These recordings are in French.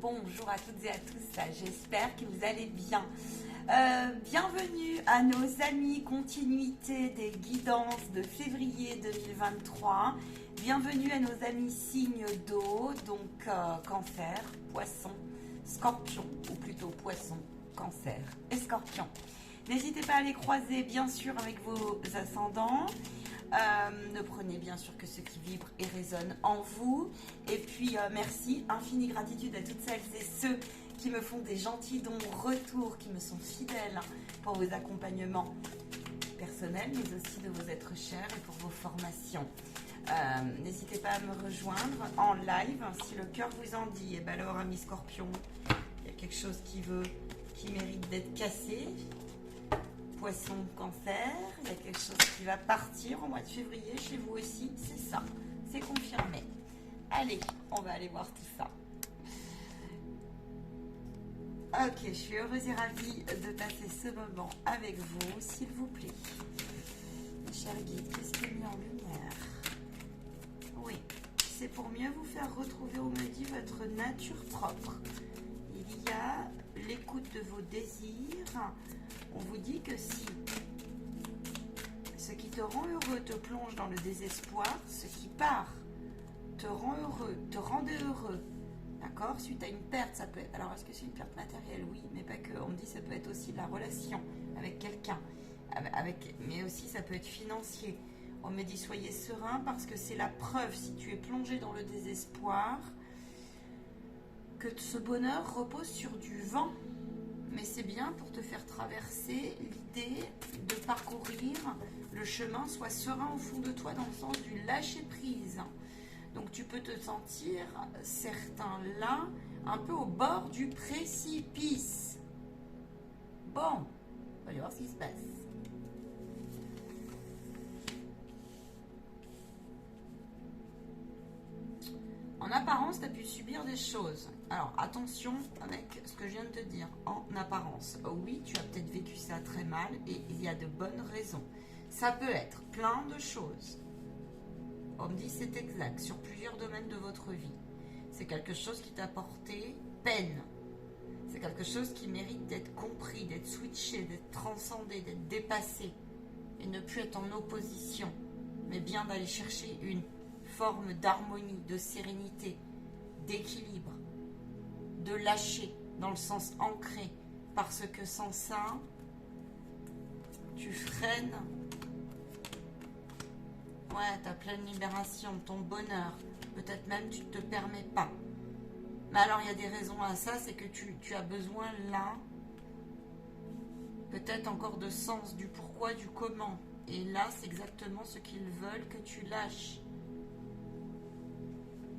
bonjour à toutes et à tous, j'espère que vous allez bien. Bienvenue à nos amis continuité des guidances de février 2023. Bienvenue à nos amis signes d'eau, donc cancer, poisson, scorpion, ou plutôt poisson, cancer et scorpion. N'hésitez pas à les croiser bien sûr avec vos ascendants. Ne prenez bien sûr que ce qui vibre et résonne en vous. Et puis merci, infinie gratitude à toutes celles et ceux qui me font des gentils dons retour, qui me sont fidèles pour vos accompagnements personnels, mais aussi de vos êtres chers et pour vos formations. N'hésitez pas à me rejoindre en live si le cœur vous en dit. Et bien alors, amis Scorpion, il y a quelque chose qui mérite d'être cassé. Poisson, cancer, il y a quelque chose qui va partir au mois de février chez vous aussi, c'est ça, c'est confirmé. Allez, on va aller voir tout ça. Ok, je suis heureuse et ravie de passer ce moment avec vous, s'il vous plaît. Cher guide, qu'est-ce qui est mis en lumière? Oui, c'est pour mieux vous faire retrouver, on me dit, votre nature propre. Il y a l'écoute de vos désirs. On vous dit que si ce qui te rend heureux te plonge dans le désespoir, ce qui part te rend heureux, te rendait heureux, d'accord? Suite à une perte, ça peut être... Alors, est-ce que c'est une perte matérielle? Oui, mais pas que. On me dit que ça peut être aussi la relation avec quelqu'un, mais aussi ça peut être financier. On me dit soyez serein parce que c'est la preuve, si tu es plongé dans le désespoir, que ce bonheur repose sur du vent. Mais c'est bien pour te faire traverser l'idée de parcourir le chemin, soit serein au fond de toi dans le sens du lâcher-prise. Donc tu peux te sentir, certains là, un peu au bord du précipice. Bon, on va aller voir ce qui se passe. En apparence, tu as pu subir des choses. Alors, attention avec ce que je viens de te dire. En apparence, oui, tu as peut-être vécu ça très mal et il y a de bonnes raisons. Ça peut être plein de choses. On me dit c'est exact, sur plusieurs domaines de votre vie. C'est quelque chose qui t'a porté peine. C'est quelque chose qui mérite d'être compris, d'être switché, d'être transcendé, d'être dépassé. Et ne plus être en opposition, mais bien d'aller chercher une forme d'harmonie, de sérénité, d'équilibre, de lâcher dans le sens ancré, parce que sans ça, tu freines ta pleine libération, ton bonheur, peut-être même tu ne te permets pas. Mais alors il y a des raisons à ça, c'est que tu as besoin là, peut-être encore de sens, du pourquoi, du comment. Et là, c'est exactement ce qu'ils veulent que tu lâches.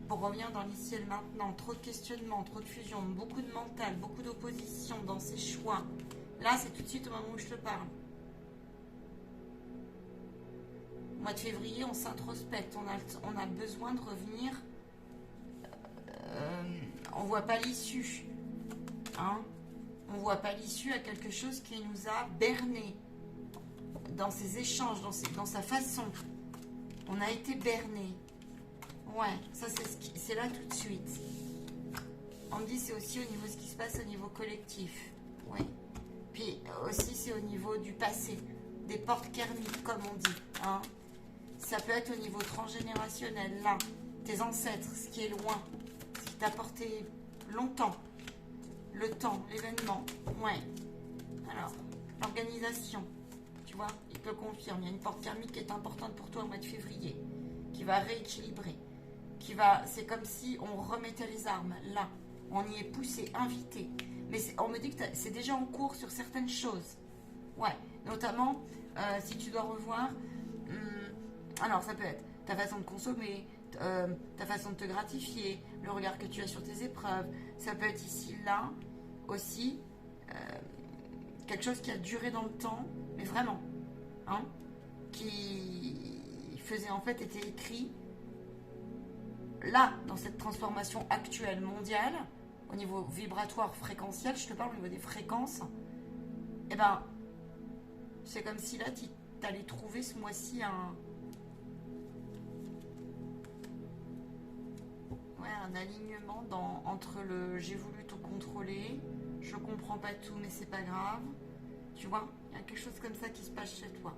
Pour revenir dans l'ici et le maintenant, trop de questionnements, trop de fusion, beaucoup de mental, beaucoup d'opposition dans ces choix. Là, c'est tout de suite au moment où je te parle. Au mois de février, on s'introspecte, on a besoin de revenir. On ne voit pas l'issue. Hein? On ne voit pas l'issue à quelque chose qui nous a berné dans ses échanges, dans sa façon. On a été berné. Ouais, ça c'est là tout de suite. On me dit c'est aussi au niveau de ce qui se passe au niveau collectif. Oui. Puis aussi c'est au niveau du passé, des portes karmiques comme on dit. Hein. Ça peut être au niveau transgénérationnel, là, tes ancêtres, ce qui est loin, ce qui t'a porté longtemps, le temps, l'événement. Ouais. Alors, l'organisation, tu vois, il te confirme, il y a une porte karmique qui est importante pour toi au mois de février, qui va rééquilibrer. C'est comme si on remettait les armes là, on y est poussé, invité, mais on me dit que c'est déjà en cours sur certaines choses, ouais, notamment si tu dois revoir, alors ça peut être ta façon de consommer, ta façon de te gratifier, le regard que tu as sur tes épreuves, ça peut être ici, là, aussi, quelque chose qui a duré dans le temps, mais vraiment, hein, qui faisait en fait, était écrit, là, dans cette transformation actuelle mondiale, au niveau vibratoire, fréquentiel, je te parle au niveau des fréquences, eh ben, c'est comme si là, tu allais trouver ce mois-ci ouais, un alignement entre le j'ai voulu tout contrôler, je comprends pas tout mais c'est pas grave. Tu vois, il y a quelque chose comme ça qui se passe chez toi.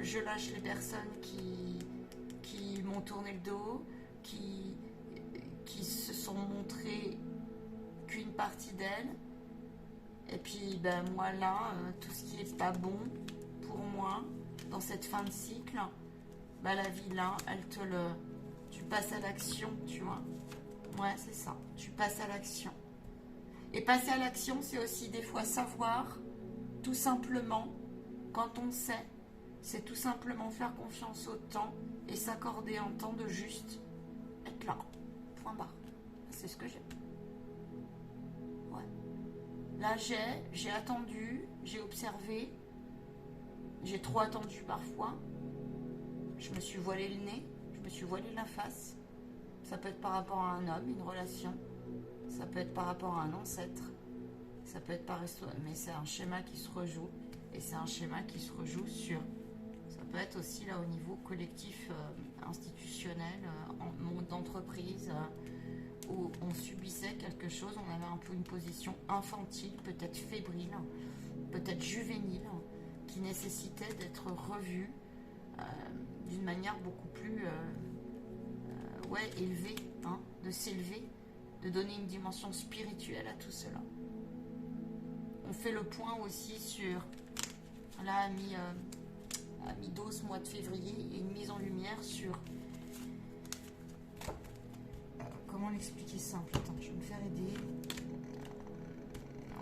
Je lâche les personnes qui m'ont tourné le dos, qui se sont montrées qu'une partie d'elles. Et puis ben moi là, tout ce qui est pas bon pour moi dans cette fin de cycle, ben, la vie là, elle te le... Tu passes à l'action, tu vois. Ouais, c'est ça. Tu passes à l'action. Et passer à l'action, c'est aussi des fois savoir, tout simplement, quand on sait, c'est tout simplement faire confiance au temps et s'accorder un temps de juste être là. Point barre. C'est ce que j'ai. Ouais. Là, j'ai attendu, j'ai observé, j'ai trop attendu parfois. Je me suis voilé le nez, je me suis voilé la face. Ça peut être par rapport à un homme, une relation. Ça peut être par rapport à un ancêtre. Ça peut être par... Mais c'est un schéma qui se rejoue. Et c'est un schéma qui se rejoue sur... Ça peut être aussi là au niveau collectif, institutionnel, en monde d'entreprise, où on subissait quelque chose, on avait un peu une position infantile, peut-être fébrile, peut-être juvénile, qui nécessitait d'être revue d'une manière beaucoup plus ouais, élevée, hein, de s'élever, de donner une dimension spirituelle à tout cela. On fait le point aussi sur, là, à mi-dos ce mois de février, et une mise en lumière sur... comment l'expliquer simple? Attends, je vais me faire aider.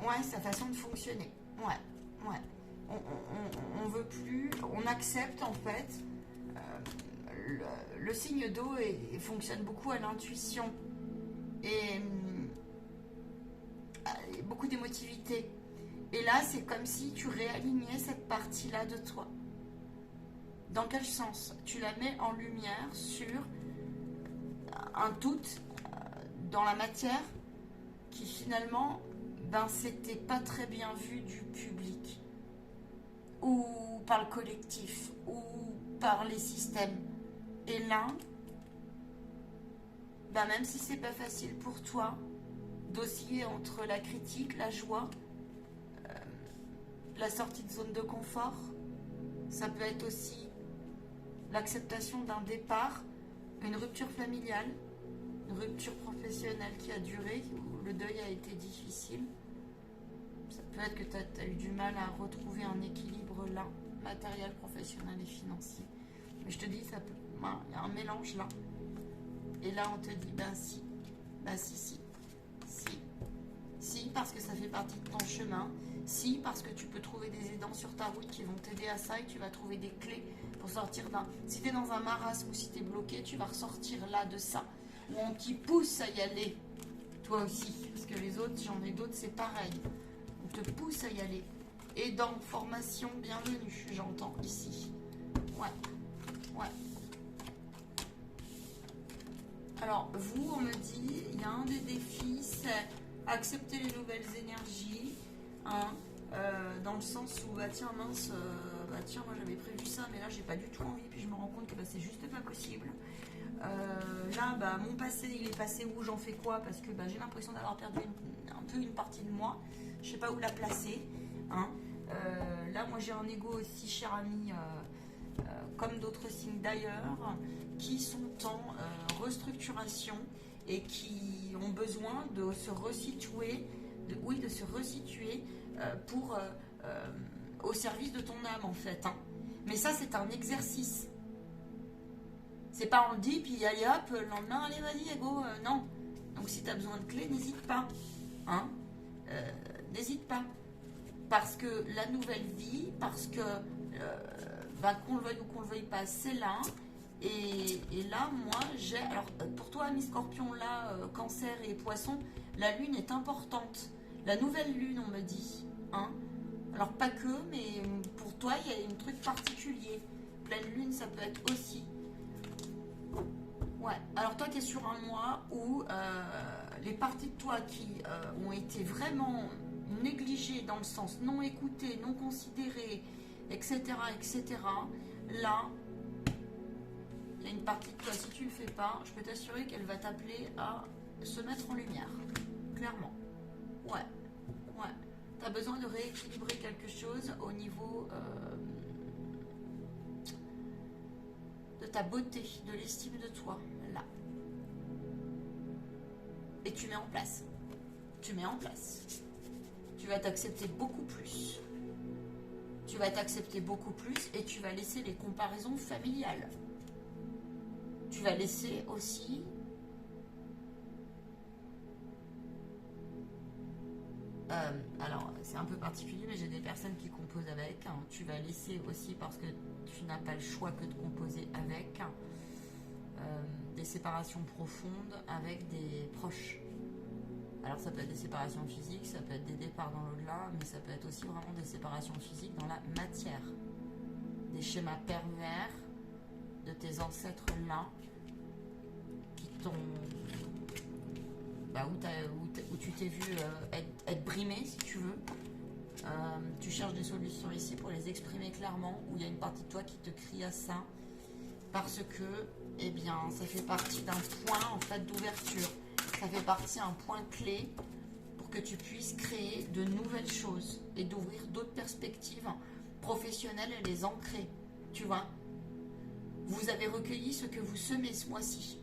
Ouais, sa façon de fonctionner. Ouais, ouais. On veut plus... On accepte, en fait... le signe d'eau fonctionne beaucoup à l'intuition. Et beaucoup d'émotivité. Et là, c'est comme si tu réalignais cette partie-là de toi. Dans quel sens? Tu la mets en lumière sur un doute dans la matière qui finalement, ben, c'était pas très bien vu du public ou par le collectif ou par les systèmes. Et là, ben, même si c'est pas facile pour toi d'osciller entre la critique, la joie, la sortie de zone de confort, ça peut être aussi l'acceptation d'un départ, une rupture familiale, une rupture professionnelle qui a duré, où le deuil a été difficile. Ça peut être que tu as eu du mal à retrouver un équilibre là, matériel, professionnel et financier. Mais je te dis, ça peut, ben, y a un mélange là. Et là, on te dit, ben si, si, parce que ça fait partie de ton chemin. Si, parce que tu peux trouver des aidants sur ta route qui vont t'aider à ça et tu vas trouver des clés pour sortir d'un... Si tu es dans un marasme ou si tu es bloqué, tu vas ressortir là de ça. Ou on t'y pousse à y aller, toi aussi. Parce que les autres, j'en ai d'autres, c'est pareil. On te pousse à y aller. Aidant, formation, bienvenue, j'entends ici. Ouais, ouais. Alors, vous, on me dit, il y a un des défis, c'est accepter les nouvelles énergies. Hein, dans le sens où, bah tiens, mince, bah tiens, moi j'avais prévu ça, mais là j'ai pas du tout envie, puis je me rends compte que bah, c'est juste pas possible. Là, bah mon passé, il est passé où, j'en fais quoi? Parce que bah, j'ai l'impression d'avoir perdu un peu une partie de moi, je sais pas où la placer. Hein. Là, moi j'ai un ego aussi, cher ami, comme d'autres signes d'ailleurs, qui sont en restructuration et qui ont besoin de se resituer. De se resituer au service de ton âme en fait. Hein. Mais ça c'est un exercice. C'est pas on le dit puis allez hop, le lendemain allez vas-y go, non. Donc si tu as besoin de clés, n'hésite pas. Hein. N'hésite pas. Parce que la nouvelle vie, parce que bah, qu'on le veuille ou qu'on le veuille pas, c'est là. Et là, moi, j'ai... Alors, pour toi, ami Scorpion, là, Cancer et Poisson, la lune est importante. La nouvelle lune, on me dit. Hein. Alors, pas que, mais pour toi, il y a un truc particulier. Pleine lune, ça peut être aussi. Ouais. Alors, toi, tu es sur un mois où les parties de toi qui ont été vraiment négligées dans le sens non écoutées, non considérées, etc., etc., là... y a une partie de toi, si tu le fais pas, je peux t'assurer qu'elle va t'appeler à se mettre en lumière. Clairement. Ouais. Ouais. Tu as besoin de rééquilibrer quelque chose au niveau de ta beauté, de l'estime de toi. Là. Et tu mets en place. Tu mets en place. Tu vas t'accepter beaucoup plus. Tu vas t'accepter beaucoup plus et tu vas laisser les comparaisons familiales. Tu vas laisser aussi... alors, c'est un peu particulier, mais j'ai des personnes qui composent avec. Hein. Tu vas laisser aussi, parce que tu n'as pas le choix que de composer avec, des séparations profondes avec des proches. Alors, ça peut être des séparations physiques, ça peut être des départs dans l'au-delà, mais ça peut être aussi vraiment des séparations physiques dans la matière. Des schémas pervers de tes ancêtres là, qui t'ont... où tu t'es vu être brimé, si tu veux. Tu cherches des solutions ici pour les exprimer clairement, où il y a une partie de toi qui te crie à ça, parce que, eh bien, ça fait partie d'un point, en fait, d'ouverture. Ça fait partie d'un point clé pour que tu puisses créer de nouvelles choses et d'ouvrir d'autres perspectives professionnelles et les ancrer. Tu vois, vous avez recueilli ce que vous semez ce mois-ci.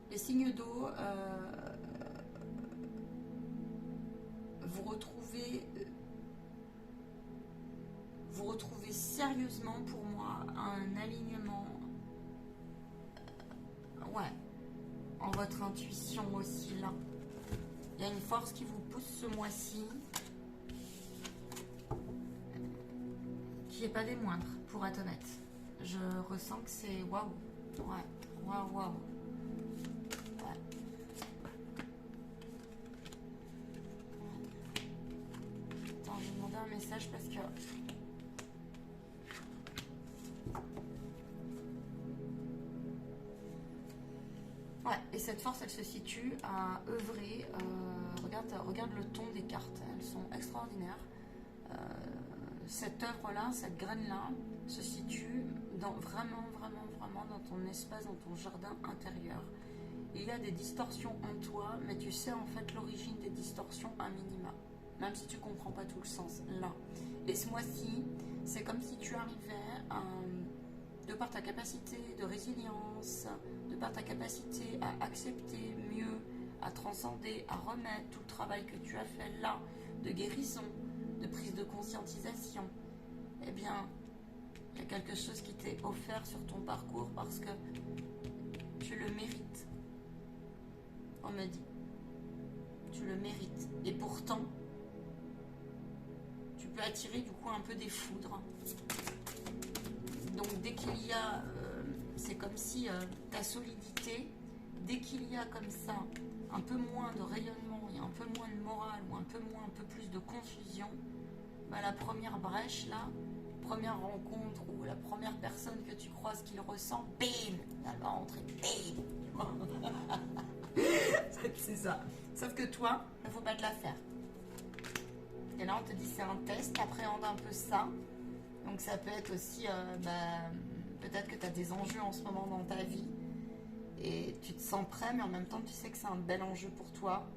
Les signes d'eau, vous retrouvez sérieusement pour moi un alignement, ouais, en votre intuition aussi là. Il y a une force qui vous pousse ce mois-ci, qui n'est pas des moindres, pour être honnête. Je ressens que c'est waouh, ouais, waouh, waouh. Un message parce que ouais, et cette force elle se situe à œuvrer, regarde le ton des cartes, elles sont extraordinaires. Cette œuvre là, cette graine là se situe dans vraiment dans ton espace, dans ton jardin intérieur. Il y a des distorsions en toi, mais tu sais en fait l'origine des distorsions à minima, même si tu ne comprends pas tout le sens, là. Et ce mois-ci, c'est comme si tu arrivais, de par ta capacité de résilience, de par ta capacité à accepter mieux, à transcender, à remettre tout le travail que tu as fait là, de guérison, de prise de conscientisation, eh bien, il y a quelque chose qui t'est offert sur ton parcours parce que tu le mérites. On me dit, tu le mérites. Et pourtant, tu peux attirer du coup un peu des foudres. Donc dès qu'il y a, c'est comme si ta solidité, dès qu'il y a comme ça un peu moins de rayonnement, il y a un peu moins de morale ou un peu plus de confusion, bah, la première brèche là, première rencontre ou la première personne que tu croises qui le ressent, bim, elle va rentrer, bim. C'est ça. Sauf que toi, il ne faut pas te la faire. Et là, on te dit c'est un test, appréhende un peu ça. Donc ça peut être aussi, peut-être que tu as des enjeux en ce moment dans ta vie et tu te sens prêt, mais en même temps, tu sais que c'est un bel enjeu pour toi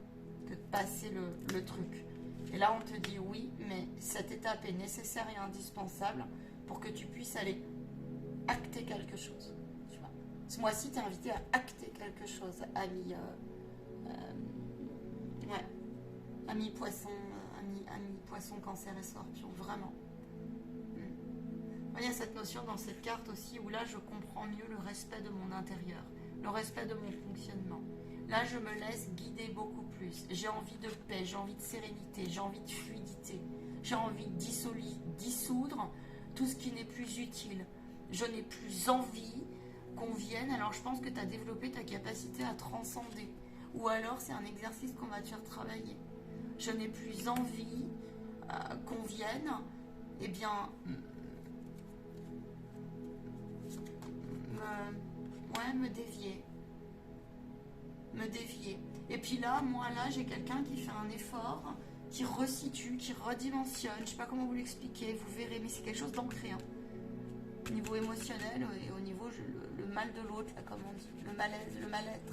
que de passer le truc. Et là, on te dit oui, mais cette étape est nécessaire et indispensable pour que tu puisses aller acter quelque chose. Tu vois. Ce mois-ci, tu es invité à acter quelque chose, ami poisson, ami poisson, cancer et scorpion, vraiment. Il y a cette notion dans cette carte aussi où là, je comprends mieux le respect de mon intérieur, le respect de mon fonctionnement. Là, je me laisse guider beaucoup plus. J'ai envie de paix, j'ai envie de sérénité, j'ai envie de fluidité. J'ai envie de dissoudre tout ce qui n'est plus utile. Je n'ai plus envie qu'on vienne. Alors, je pense que tu as développé ta capacité à transcender. Ou alors, c'est un exercice qu'on va te faire travailler. Je n'ai plus envie qu'on vienne, eh bien, me dévier. me dévier. Et puis là, moi, là, j'ai quelqu'un qui fait un effort, qui resitue, qui redimensionne. Je ne sais pas comment vous l'expliquer, vous verrez, mais c'est quelque chose d'ancré. Hein. Au niveau émotionnel et au niveau le mal de l'autre, comme on dit, le malaise, le mal-être.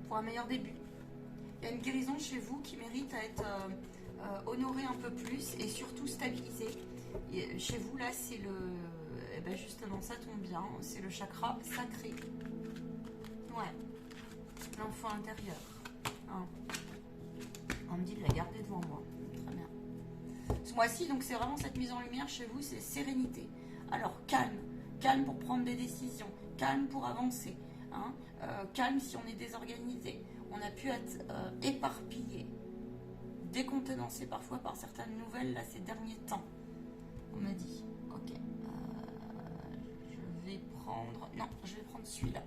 Pour un meilleur début. Il y a une guérison chez vous qui mérite à être honorée un peu plus et surtout stabilisée. Et chez vous, là, c'est le... Eh ben justement, ça tombe bien. C'est le chakra sacré. Ouais. L'enfant intérieur. Hein. On me dit de la garder devant moi. Très bien. Ce mois-ci, donc, c'est vraiment cette mise en lumière chez vous, c'est sérénité. Alors, calme. Calme pour prendre des décisions. Calme pour avancer. Hein. Calme si on est désorganisé. On a pu être éparpillé, décontenancé parfois par certaines nouvelles là ces derniers temps. On m'a dit, ok, je vais prendre, non, je vais prendre celui-là.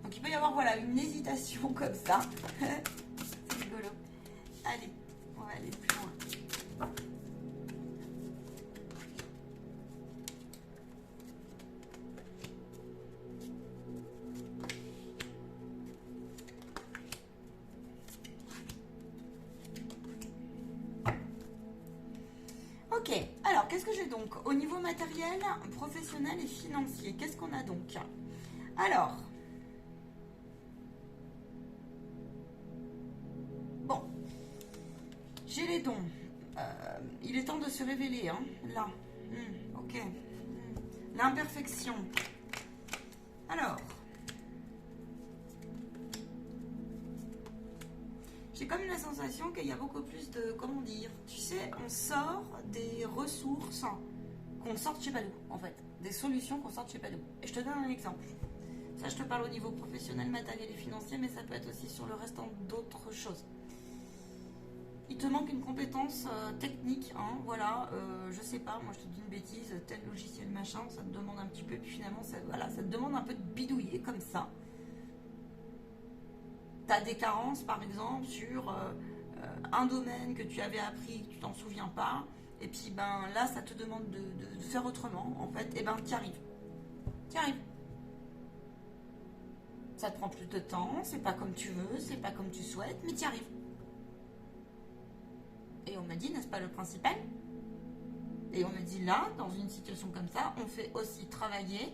Donc il peut y avoir voilà une hésitation comme ça. C'est rigolo. Allez, on va aller plus loin. Ok, alors qu'est-ce que j'ai donc au niveau matériel, professionnel et financier? Qu'est-ce qu'on a donc? Alors, bon, j'ai les dons. Il est temps de se révéler, hein, là. Ok. L'imperfection. Alors, j'ai comme la sensation qu'il y a beaucoup plus de, comment dire, tu sais, on sort des ressources qu'on sort de chez pas nous, en fait. Des solutions qu'on sort de chez pas nous. Et je te donne un exemple. Ça, je te parle au niveau professionnel, matériel et financier, mais ça peut être aussi sur le restant d'autres choses. Il te manque une compétence technique, hein, voilà, je sais pas, moi je te dis une bêtise, tel logiciel machin, ça te demande un petit peu, puis finalement, ça, voilà, ça te demande un peu de bidouiller comme ça. Tu as des carences, par exemple, sur un domaine que tu avais appris, que tu t'en souviens pas, et puis ben là, ça te demande de faire autrement, en fait, et ben tu y arrives. Tu y arrives. Ça te prend plus de temps, c'est pas comme tu veux, c'est pas comme tu souhaites, mais tu y arrives. Et on m'a dit, n'est-ce pas le principal? Et on me dit là, dans une situation comme ça, on fait aussi travailler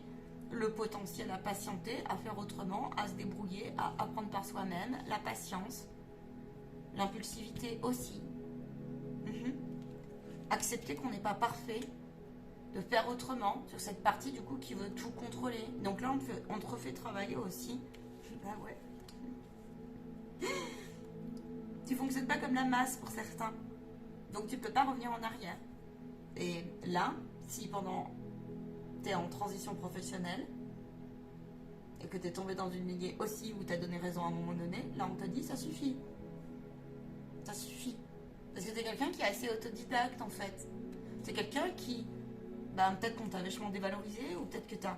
le potentiel à patienter, à faire autrement, à se débrouiller, à apprendre par soi-même, la patience, l'impulsivité aussi. Accepter qu'on n'est pas parfait, de faire autrement sur cette partie du coup qui veut tout contrôler. Donc là, on te refait travailler aussi. Bah ouais. Tu fonctionnes pas comme la masse pour certains. Donc tu peux pas revenir en arrière. Et là, si pendant tu es en transition professionnelle et que tu es tombé dans une lignée aussi où tu as donné raison à un moment donné, là on te dit ça suffit. Ça suffit. Parce que tu es quelqu'un qui est assez autodidacte en fait. C'est quelqu'un qui, bah, peut-être qu'on t'a vachement dévalorisé ou peut-être que tu as...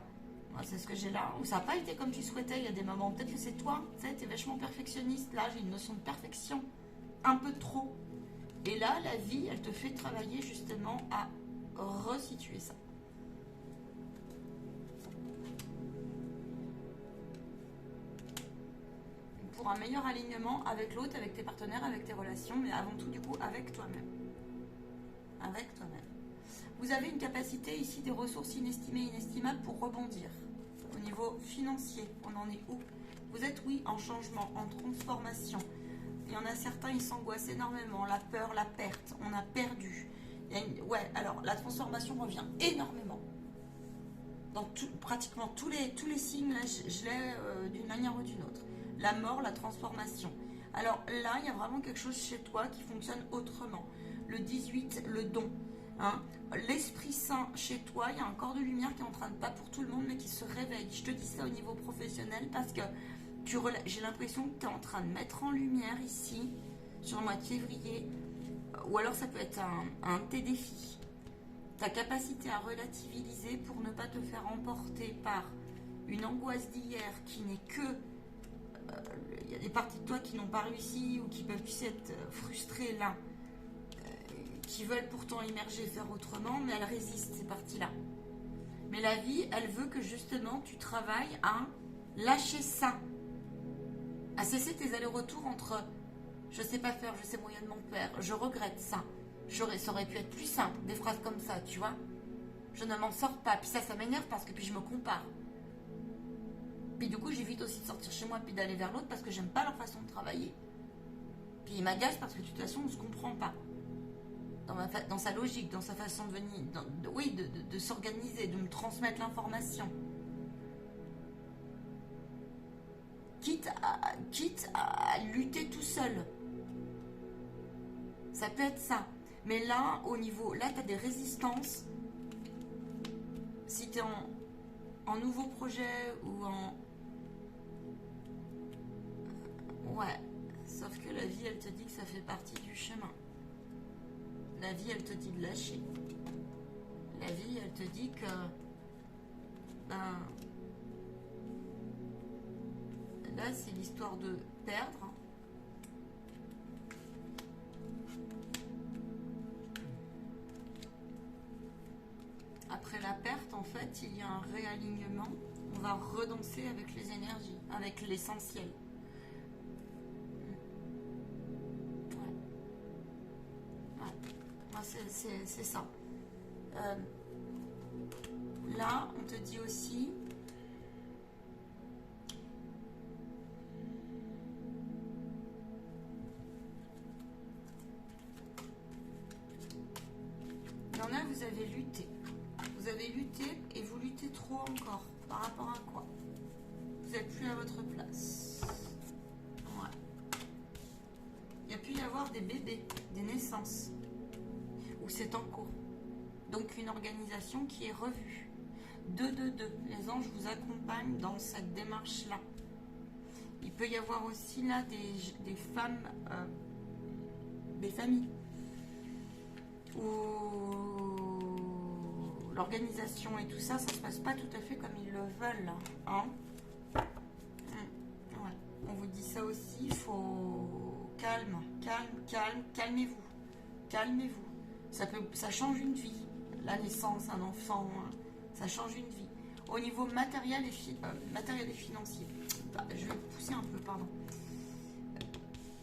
C'est ce que j'ai là, ou ça n'a pas été comme tu souhaitais, il y a des moments, peut-être que c'est toi, tu sais, tu es vachement perfectionniste, là j'ai une notion de perfection, un peu trop. Et là, la vie, elle te fait travailler justement à resituer ça. Pour un meilleur alignement avec l'autre, avec tes partenaires, avec tes relations, mais avant tout, du coup, avec toi-même. Avec toi-même. Vous avez une capacité ici, des ressources inestimées, inestimables pour rebondir. Au niveau financier, on en est où? Vous êtes, oui, en changement, en transformation. Il y en a certains, ils s'angoissent énormément. La peur, la perte, on a perdu. Ouais, alors la transformation revient énormément. Dans pratiquement tous les signes, là, je l'ai d'une manière ou d'une autre. La mort, la transformation. Alors là, il y a vraiment quelque chose chez toi qui fonctionne autrement. Le 18, le don. Hein. L'Esprit Saint chez toi, il y a un corps de lumière qui est en train de, pas pour tout le monde, mais qui se réveille. Je te dis ça au niveau professionnel parce que j'ai l'impression que tu es en train de mettre en lumière ici, sur le mois de février, ou alors ça peut être un de tes défis. Ta capacité à relativiser pour ne pas te faire emporter par une angoisse d'hier qui n'est que il y a des parties de toi qui n'ont pas réussi ou qui peuvent être frustrées là, qui veulent pourtant émerger, faire autrement, mais elles résistent, ces parties-là. Mais la vie, elle veut que justement tu travailles à lâcher ça, à cesser tes allers-retours entre je sais pas faire, je sais moyennement faire, je regrette ça, ça aurait pu être plus simple, des phrases comme ça, tu vois. Je ne m'en sors pas, puis ça m'énerve parce que puis je me compare. Puis du coup, j'évite aussi de sortir chez moi puis d'aller vers l'autre parce que j'aime pas leur façon de travailler. Puis il m'agace parce que de toute façon, on ne se comprend pas. Dans sa logique, dans sa façon de venir, de s'organiser, de me transmettre l'information. Quitte à lutter tout seul. Ça peut être ça. Mais là, au niveau, là, tu as des résistances. Si tu es en nouveau projet ou en... Ouais. Sauf que la vie, elle te dit que ça fait partie du chemin. La vie, elle te dit de lâcher. La vie, elle te dit que... Ben... Là, c'est l'histoire de perdre. Après la perte, en fait, il y a un réalignement. On va redanser avec les énergies, avec l'essentiel. C'est ça. Là, on te dit aussi... Il y en a, vous avez lutté. Vous avez lutté et vous luttez trop encore. Par rapport à quoi? Vous n'êtes plus à votre place. Ouais. Il y a pu y avoir des bébés, des naissances. Ou c'est en cours. Donc une organisation qui est revue. 2-2-2. Les anges vous accompagnent dans cette démarche-là. Il peut y avoir aussi là des femmes, des familles, où l'organisation et tout ça, ça se passe pas tout à fait comme ils le veulent. Hein? Ouais. On vous dit ça aussi, il faut calmez-vous. Calmez-vous. Ça change une vie. La naissance, un enfant, ça change une vie. Au niveau matériel et financier. Je vais pousser un peu, pardon.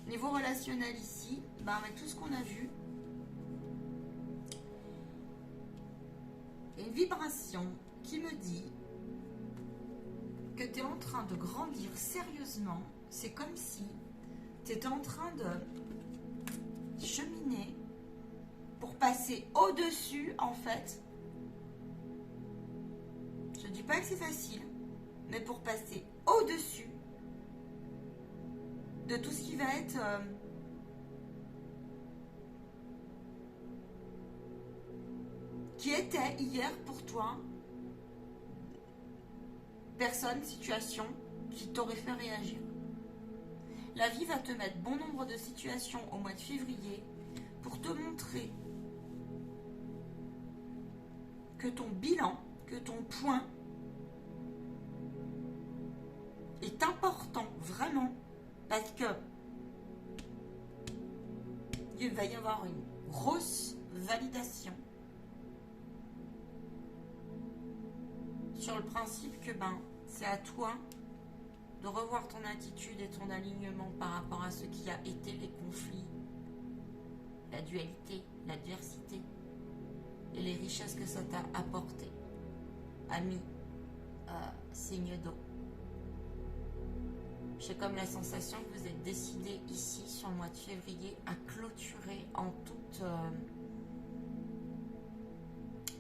Niveau relationnel ici, avec tout ce qu'on a vu, une vibration qui me dit que tu es en train de grandir sérieusement. C'est comme si tu étais en train de cheminer pour passer au-dessus, en fait. Je ne dis pas que c'est facile, mais pour passer au-dessus de tout ce qui va être qui était hier pour toi personne, situation qui t'aurait fait réagir. La vie va te mettre bon nombre de situations au mois de février pour te montrer que ton bilan, que ton point est important, vraiment, parce que il va y avoir une grosse validation sur le principe que c'est à toi de revoir ton attitude et ton alignement par rapport à ce qui a été les conflits, la dualité, l'adversité et les richesses que ça t'a apporté. Ami, signe d'eau. J'ai comme la sensation que vous êtes décidé ici sur le mois de février à clôturer en toute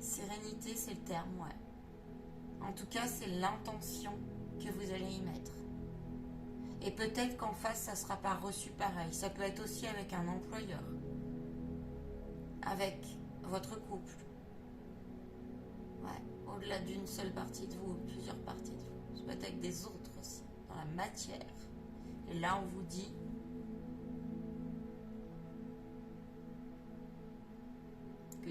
sérénité, c'est le terme, ouais. En tout cas, c'est l'intention que vous allez y mettre. Et peut-être qu'en face, ça ne sera pas reçu pareil. Ça peut être aussi avec un employeur, avec votre couple. Ouais, au-delà d'une seule partie de vous, plusieurs parties de vous. Ça peut être avec des autres aussi, dans la matière. Et là, on vous dit que,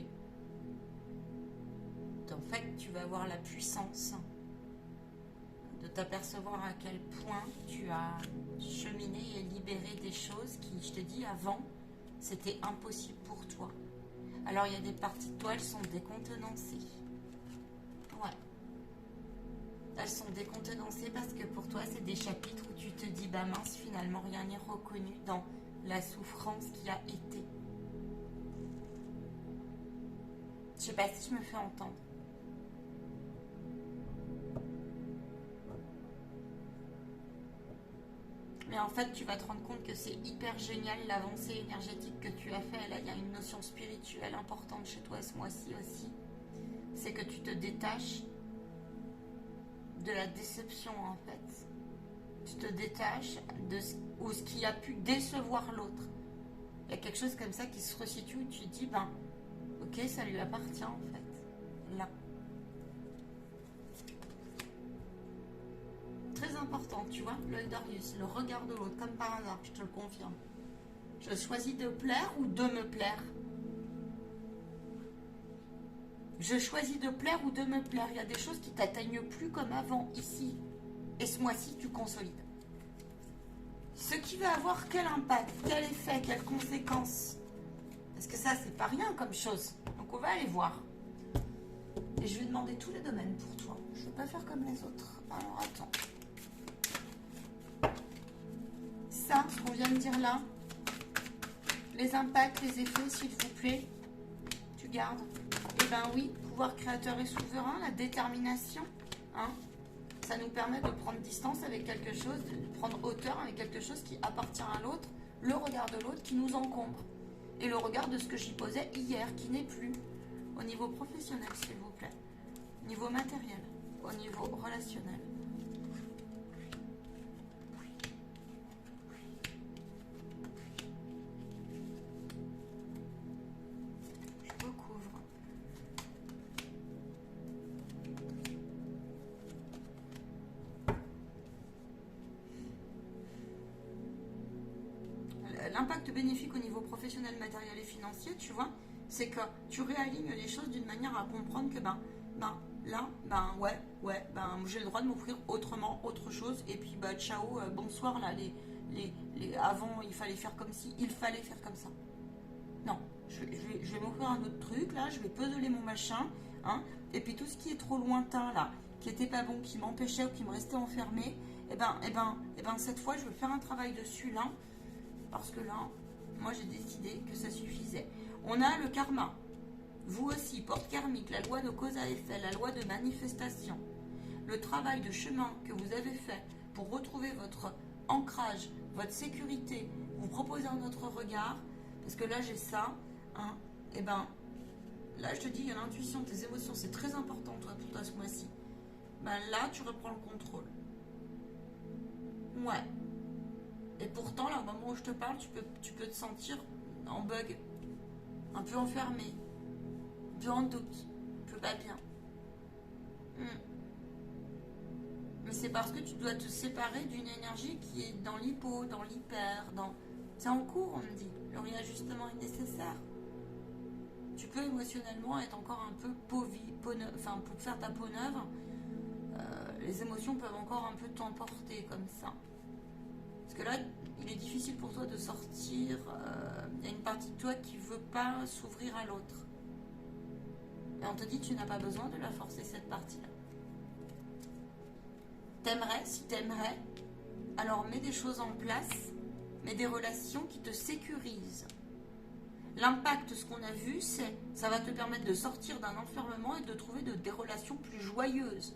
en fait, tu vas avoir la puissance de t'apercevoir à quel point tu as cheminé et libéré des choses qui, je te dis, avant, c'était impossible pour toi. Alors, il y a des parties de toi, elles sont décontenancées. Ouais. Elles sont décontenancées parce que pour toi, c'est des chapitres où tu te dis, bah mince, finalement, rien n'est reconnu dans la souffrance qui a été. Je sais pas si je me fais entendre. Mais en fait, tu vas te rendre compte que c'est hyper génial l'avancée énergétique que tu as fait. Là, il y a une notion spirituelle importante chez toi ce mois-ci aussi. C'est que tu te détaches de la déception en fait. Tu te détaches de ce qui a pu décevoir l'autre. Il y a quelque chose comme ça qui se resitue où tu te dis, ben, ok, ça lui appartient en fait. Là. Très important, tu vois, l'œil d'Arius, le regard de l'autre, comme par hasard, je te le confirme. Je choisis de plaire ou de me plaire. Je choisis de plaire ou de me plaire. Il y a des choses qui t'atteignent plus comme avant, ici. Et ce mois-ci, tu consolides. Ce qui va avoir quel impact, quel effet, quelles conséquences. Parce que ça, c'est pas rien comme chose. Donc on va aller voir. Et je vais demander tous les domaines pour toi. Je ne vais pas faire comme les autres. Alors attends. Ça, ce qu'on vient de dire là, les impacts, les effets, s'il vous plaît, tu gardes. Eh ben oui, pouvoir créateur et souverain, la détermination, hein, ça nous permet de prendre distance avec quelque chose, de prendre hauteur avec quelque chose qui appartient à l'autre, le regard de l'autre qui nous encombre. Et le regard de ce que j'y posais hier, qui n'est plus. Au niveau professionnel, s'il vous plaît. Au niveau matériel, au niveau relationnel. L'impact bénéfique au niveau professionnel, matériel et financier, tu vois, c'est que tu réalignes les choses d'une manière à comprendre que j'ai le droit de m'offrir autrement, autre chose, et puis ciao, bonsoir là, avant il fallait faire comme ci, il fallait faire comme ça. Non, je vais m'offrir un autre truc là, je vais peseler mon machin, hein, et puis tout ce qui est trop lointain là, qui était pas bon, qui m'empêchait ou qui me restait enfermé, cette fois je vais faire un travail dessus là. Parce que là, moi j'ai décidé que ça suffisait. On a le karma. Vous aussi, porte karmique, la loi de cause à effet, la loi de manifestation. Le travail de chemin que vous avez fait pour retrouver votre ancrage, votre sécurité, vous proposer un autre regard. Parce que là j'ai ça, hein, là je te dis, il y a l'intuition, tes émotions, c'est très important pour toi ce mois-ci. Là tu reprends le contrôle. Ouais. Et pourtant, là, au moment où je te parle, tu peux te sentir en bug, un peu enfermé, un peu en doute, un peu pas bien. Mais c'est parce que tu dois te séparer d'une énergie qui est dans l'hypo, dans l'hyper, C'est en cours, on me dit. Le réajustement est nécessaire. Tu peux émotionnellement être encore un peu pour faire ta peau neuve. Les émotions peuvent encore un peu t'emporter comme ça. Parce que là, il est difficile pour toi de sortir. Il y a une partie de toi qui ne veut pas s'ouvrir à l'autre. Et on te dit que tu n'as pas besoin de la forcer, cette partie-là. T'aimerais, si t'aimerais, alors mets des choses en place, mets des relations qui te sécurisent. L'impact, ce qu'on a vu, ça va te permettre de sortir d'un enfermement et de trouver des relations plus joyeuses.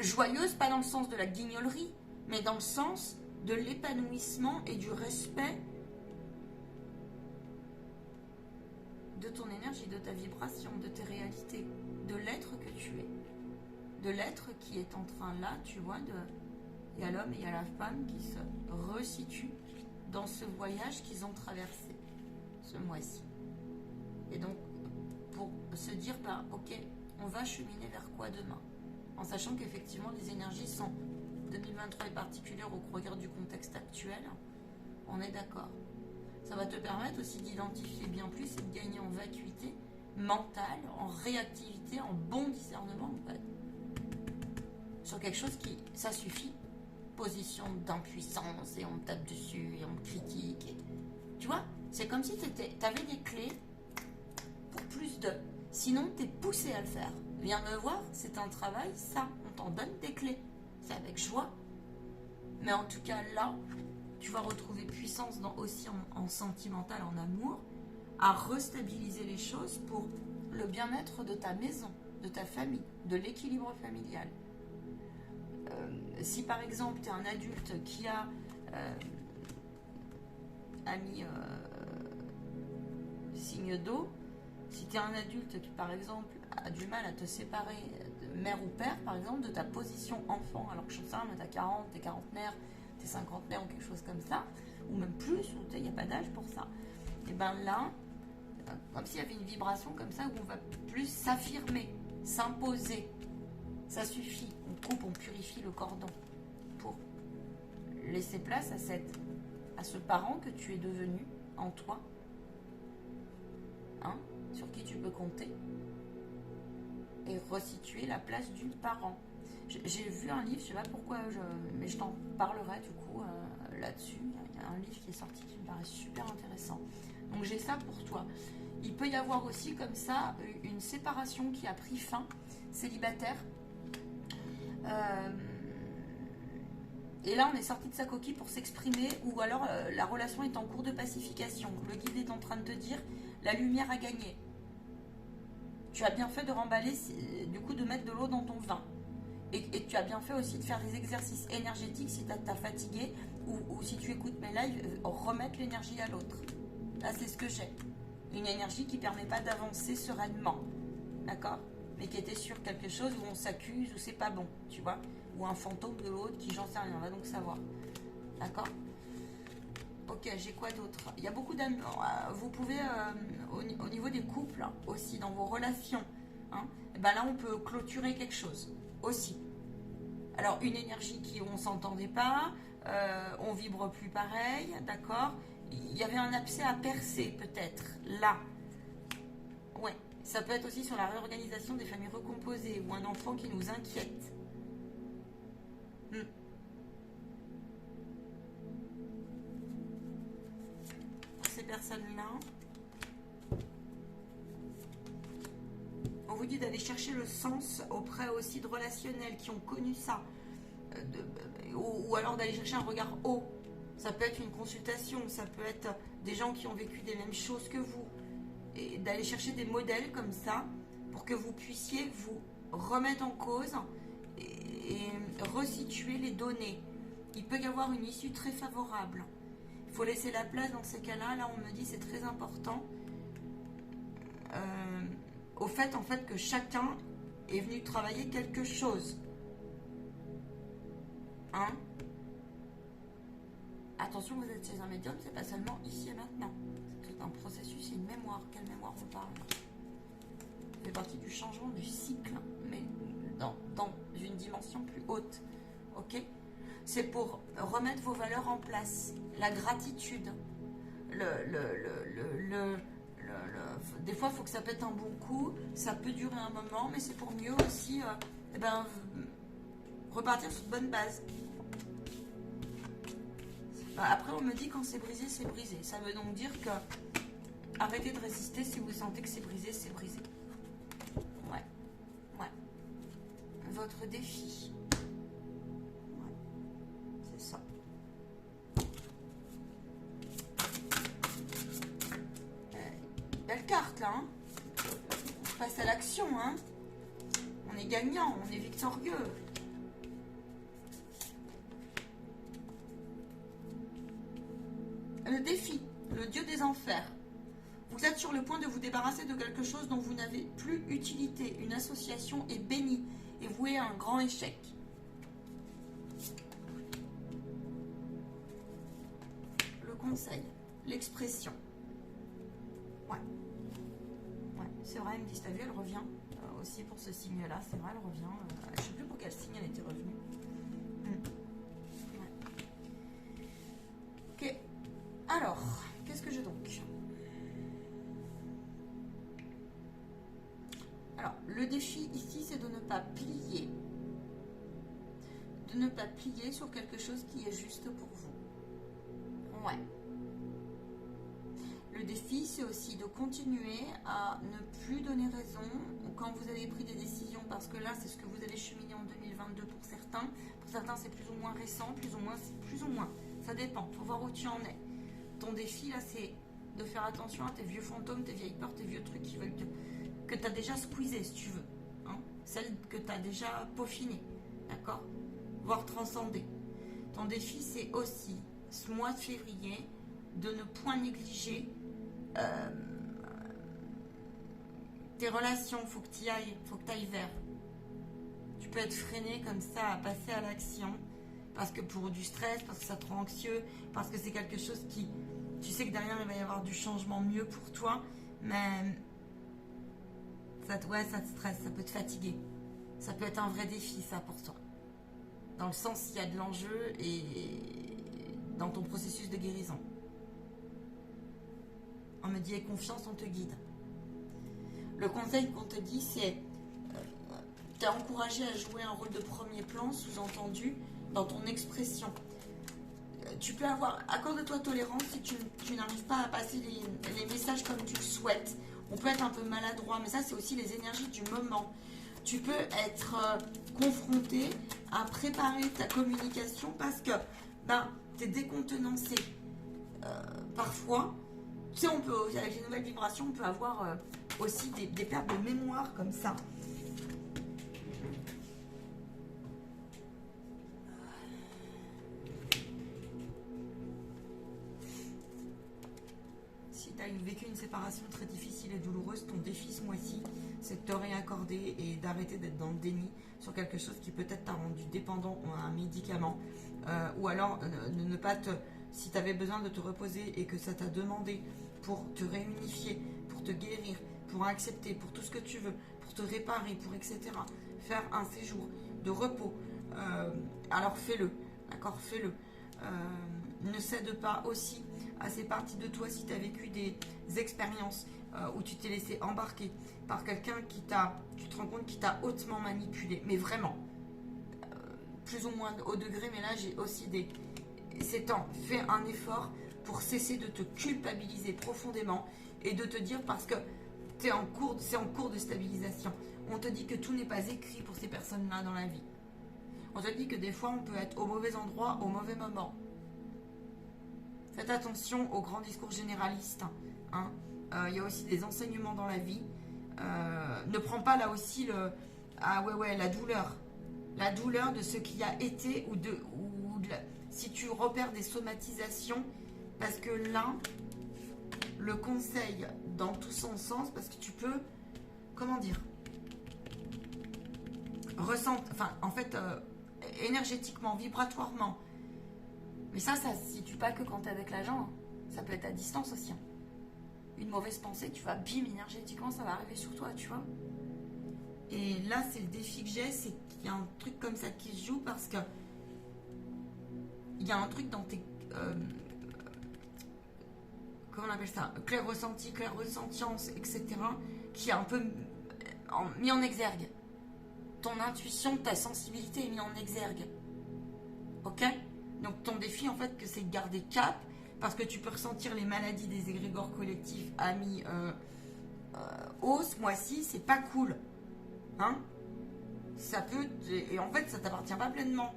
Joyeuse, pas dans le sens de la guignolerie, mais dans le sens de l'épanouissement et du respect de ton énergie, de ta vibration, de tes réalités, de l'être que tu es, de l'être qui est en train là, tu vois, il y a l'homme et il y a la femme qui se resituent dans ce voyage qu'ils ont traversé ce mois-ci. Et donc, pour se dire, ok, on va cheminer vers quoi demain ? En sachant qu'effectivement, les énergies sont 2023 est particulière au regard du contexte actuel. On est d'accord. Ça va te permettre aussi d'identifier bien plus et de gagner en vacuité mental, en réactivité, en bon discernement en fait. Sur quelque chose qui, ça suffit. Position d'impuissance et on me tape dessus et on me critique. Et... Tu vois, c'est comme si tu avais des clés pour plus de. Sinon, tu es poussé à le faire. Viens me voir, c'est un travail, ça, on t'en donne des clés. C'est avec joie. Mais en tout cas, là, tu vas retrouver puissance aussi en sentimental, en amour, à restabiliser les choses pour le bien-être de ta maison, de ta famille, de l'équilibre familial. Si par exemple, tu es un adulte qui a mis signe d'eau, si tu es un adulte qui, par exemple, a du mal à te séparer de mère ou père, par exemple, de ta position enfant, alors que je sais pas, tu as 40, tu es quarantenaire, tu es cinquantenaire ou quelque chose comme ça, ou même plus, il n'y a pas d'âge pour ça, et bien là, comme s'il y avait une vibration comme ça, où on va plus s'affirmer, s'imposer. Ça suffit, on coupe, on purifie le cordon pour laisser place à ce parent que tu es devenu en toi, hein, sur qui tu peux compter, et resituer la place du parent. J'ai vu un livre, je ne sais pas pourquoi, mais je t'en parlerai du coup là-dessus. Il y a un livre qui est sorti qui me paraît super intéressant. Donc j'ai ça pour toi. Il peut y avoir aussi comme ça une séparation qui a pris fin, célibataire. Et là on est sorti de sa coquille pour s'exprimer, ou alors la relation est en cours de pacification. Le guide est en train de te dire la lumière a gagné. Tu as bien fait de remballer, du coup de mettre de l'eau dans ton vin. Et tu as bien fait aussi de faire des exercices énergétiques si t'as fatigué, ou si tu écoutes mes lives, remettre l'énergie à l'autre. Là c'est ce que j'ai. Une énergie qui ne permet pas d'avancer sereinement. D'accord ? Mais qui était sur quelque chose où on s'accuse, où c'est pas bon, tu vois, ou un fantôme de l'autre qui j'en sais rien, on va donc savoir. D'accord ? Ok, j'ai quoi d'autre ? Il y a beaucoup d'amour. Vous pouvez, au niveau des couples, hein, aussi, dans vos relations, hein, et ben là on peut clôturer quelque chose, aussi. Alors une énergie qui on s'entendait pas, on vibre plus pareil, d'accord ? Il y avait un abcès à percer, peut-être, là. Ouais. Ça peut être aussi sur la réorganisation des familles recomposées ou un enfant qui nous inquiète. Pour ces personnes-là, on vous dit d'aller chercher le sens auprès aussi de relationnels qui ont connu ça. Ou alors d'aller chercher un regard haut. Ça peut être une consultation, ça peut être des gens qui ont vécu des mêmes choses que vous. Et d'aller chercher des modèles comme ça pour que vous puissiez vous remettre en cause et resituer les données. Il peut y avoir une issue très favorable. Il faut laisser la place dans ces cas-là. Là, on me dit c'est très important. Au fait, en fait, que chacun est venu travailler quelque chose. Hein ? Attention, vous êtes chez un médium, c'est pas seulement ici et maintenant. C'est un processus, c'est une mémoire. Quelle mémoire on parle ? Ça fait partie du changement du cycle, mais dans une dimension plus haute. Ok ? C'est pour remettre vos valeurs en place. La gratitude. Des fois, il faut que ça pète un bon coup. Ça peut durer un moment, mais c'est pour mieux aussi repartir sur de bonnes bases. Après, on me dit quand c'est brisé, c'est brisé. Ça veut donc dire que arrêtez de résister si vous sentez que c'est brisé, c'est brisé. Ouais. Votre défi. Ouais. C'est ça. Belle carte là, hein. On passe à l'action, hein. On est gagnant, on est victorieux. Le défi, le dieu des enfers. Vous êtes sur le point de vous débarrasser de quelque chose dont vous n'avez plus utilité. Une association est bénie et vouée à un grand échec. Le conseil, l'expression. Ouais, c'est vrai, elle me dit, t'as vu, elle revient aussi pour ce signe-là. C'est vrai, elle revient. Je ne sais plus pour quel signe elle était revenue. Ouais. Ok. Alors, qu'est-ce que j'ai donc ? Alors, le défi ici, c'est de ne pas plier. De ne pas plier sur quelque chose qui est juste pour vous. Ouais. Le défi, c'est aussi de continuer à ne plus donner raison quand vous avez pris des décisions, parce que là, c'est ce que vous avez cheminé en 2022 pour certains. Pour certains, c'est plus ou moins récent, plus ou moins, c'est plus ou moins. Ça dépend, il faut voir où tu en es. Ton défi, là, c'est de faire attention à tes vieux fantômes, tes vieilles peurs, tes vieux trucs qui veulent que tu as déjà squeezé, si tu veux. Hein, celles que tu as déjà peaufinées, d'accord, voire transcendées. Ton défi, c'est aussi, ce mois de février, de ne point négliger tes relations. Faut que tu y ailles, faut que tu ailles vers. Tu peux être freiné comme ça à passer à l'action parce que pour du stress, parce que ça te rend anxieux, parce que c'est quelque chose qui, tu sais que derrière il va y avoir du changement mieux pour toi, mais ça te stresse, ça peut te fatiguer. Ça peut être un vrai défi, ça, pour toi. Dans le sens, il y a de l'enjeu et dans ton processus de guérison. On me dit, aie confiance, on te guide. Le conseil qu'on te dit, c'est t'es encouragé à jouer un rôle de premier plan, sous-entendu, dans ton expression. Tu peux avoir, accorde-toi tolérance si tu n'arrives pas à passer les messages comme tu le souhaites. On peut être un peu maladroit, mais ça, c'est aussi les énergies du moment. Tu peux être confronté à préparer ta communication parce que tu es décontenancé. Parfois, tu sais, on peut, avec les nouvelles vibrations, on peut avoir aussi des pertes de mémoire comme ça. Si tu as vécu une séparation très difficile et douloureuse, ton défi ce mois-ci, c'est de te réaccorder et d'arrêter d'être dans le déni sur quelque chose qui peut-être t'a rendu dépendant à un médicament. Ou alors, ne pas te... Si tu avais besoin de te reposer et que ça t'a demandé pour te réunifier, pour te guérir, pour accepter, pour tout ce que tu veux, pour te réparer, pour etc. Faire un séjour de repos, alors fais-le, d'accord, fais-le. Ne cède pas aussi à ces parties de toi si tu as vécu des expériences où tu t'es laissé embarquer par quelqu'un qui t'a, tu te rends compte, qui t'a hautement manipulé, mais vraiment, plus ou moins au degré, mais là j'ai aussi des... C'est temps, fais un effort pour cesser de te culpabiliser profondément et de te dire, parce que c'est en cours de stabilisation. On te dit que tout n'est pas écrit pour ces personnes-là dans la vie. On te dit que des fois on peut être au mauvais endroit, au mauvais moment. Faites attention aux grands discours généralistes. Hein. Y a aussi des enseignements dans la vie. Ne prends pas là aussi la douleur. La douleur de ce qui a été si tu repères des somatisations, parce que là, le conseil dans tout son sens, parce que tu peux, comment dire, énergétiquement, vibratoirement. Mais ça se situe pas que quand tu es avec l'agent, hein. Ça peut être à distance aussi. Hein. Une mauvaise pensée, tu vas bim, énergétiquement, ça va arriver sur toi, tu vois. Et là, c'est le défi que j'ai, c'est qu'il y a un truc comme ça qui se joue parce que il y a un truc dans tes... comment on appelle ça, clair ressenti, clair ressentience, etc., qui est un peu mis en exergue. Ton intuition, ta sensibilité est mise en exergue. Ok ? Donc ton défi, en fait, que c'est de garder cap, parce que tu peux ressentir les maladies des égrégores collectifs à mi-hausse, ce mois-ci, c'est pas cool. Hein ? Ça peut... Et en fait, ça t'appartient pas pleinement.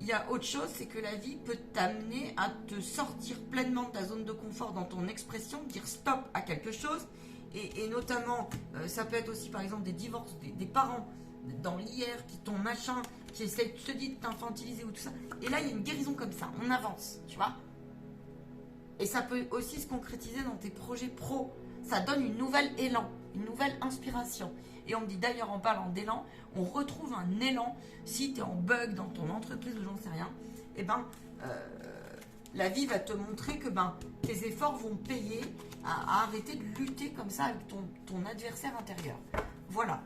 Il y a autre chose, c'est que la vie peut t'amener à te sortir pleinement de ta zone de confort dans ton expression, dire stop à quelque chose, et notamment, ça peut être aussi par exemple des divorces, des parents dans l'hier qui t'ont machin, qui essayent, je te dis, de t'infantiliser ou tout ça, et là il y a une guérison comme ça, on avance, tu vois, et ça peut aussi se concrétiser dans tes projets pro, ça donne une nouvelle élan, une nouvelle inspiration. Et on me dit d'ailleurs, en parlant d'élan, on retrouve un élan si tu es en bug dans ton entreprise ou j'en sais rien. Et la vie va te montrer que tes efforts vont payer à arrêter de lutter comme ça avec ton adversaire intérieur. Voilà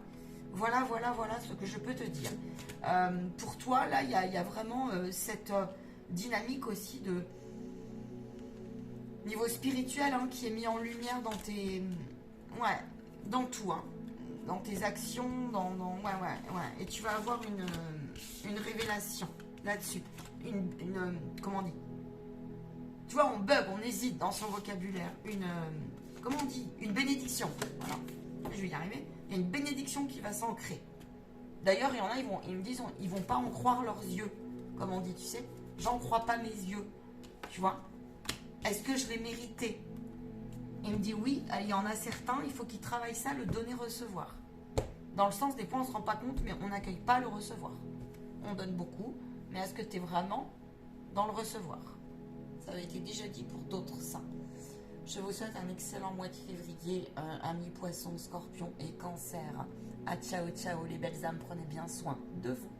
ce que je peux te dire. Pour toi, là, il y a vraiment cette dynamique aussi de niveau spirituel qui est mis en lumière dans tes... Ouais, dans tout, hein. dans tes actions, ouais. Et tu vas avoir une révélation là-dessus. Comment on dit? Tu vois, on bug, on hésite dans son vocabulaire. Comment on dit? Une bénédiction. Voilà, je vais y arriver. Il y a une bénédiction qui va s'ancrer. D'ailleurs, il y en a, ils me disent, ils vont pas en croire leurs yeux. Comme on dit, tu sais. J'en crois pas mes yeux. Tu vois? Est-ce que je l'ai mérité? Il me dit oui, il y en a certains, il faut qu'ils travaillent ça, le donner-recevoir. Dans le sens, des fois, on ne se rend pas compte, mais on n'accueille pas le recevoir. On donne beaucoup, mais est-ce que tu es vraiment dans le recevoir? Ça avait été déjà dit pour d'autres saints. Je vous souhaite un excellent mois de février, amis poissons, scorpions et cancer. À ciao, ciao les belles âmes, prenez bien soin de vous.